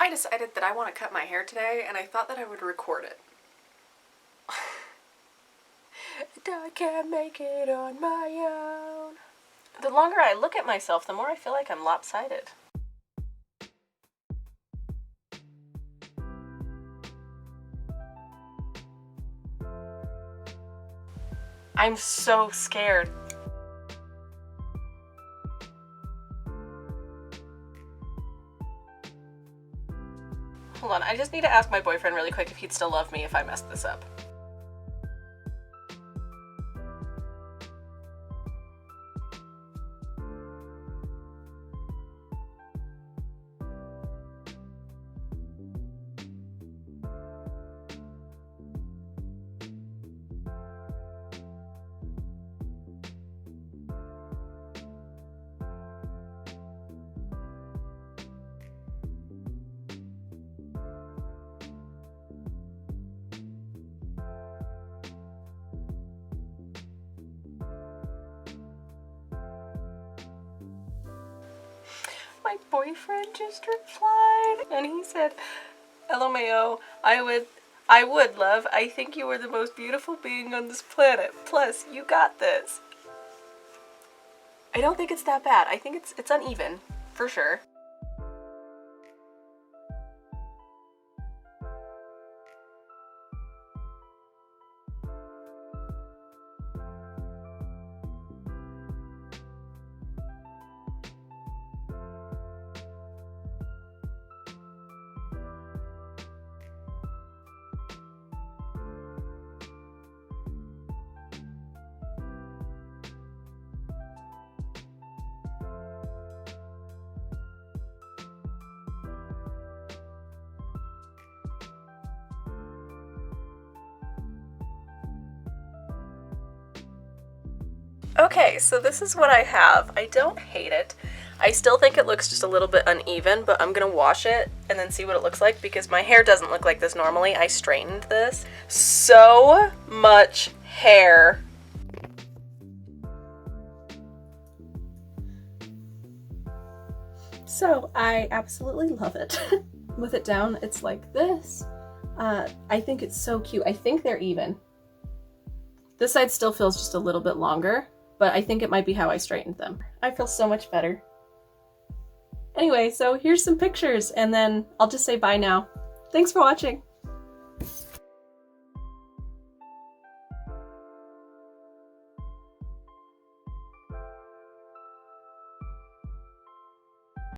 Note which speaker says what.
Speaker 1: I decided that I want to cut my hair today, and I thought that I would record it. I can't make it on my own. The longer I look at myself, the more I feel like I'm lopsided. I'm so scared. Hold on, I just need to ask my boyfriend really quick if he'd still love me if I messed this up. My boyfriend just replied, and he said, LMAO, I would, love. I think you are the most beautiful being on this planet. Plus, you got this. I don't think it's that bad. I think it's uneven, for sure. Okay, so this is what I have. I don't hate it. I still think it looks just a little bit uneven, but I'm gonna wash it and then see what it looks like because my hair doesn't look like this normally. I straightened this. So much hair. So I absolutely love it. With it down, it's like this. I think it's so cute. I think they're even. This side still feels just a little bit longer, but I think it might be how I straightened them. I feel so much better. Anyway, so here's some pictures, and then I'll just say bye now. Thanks for watching.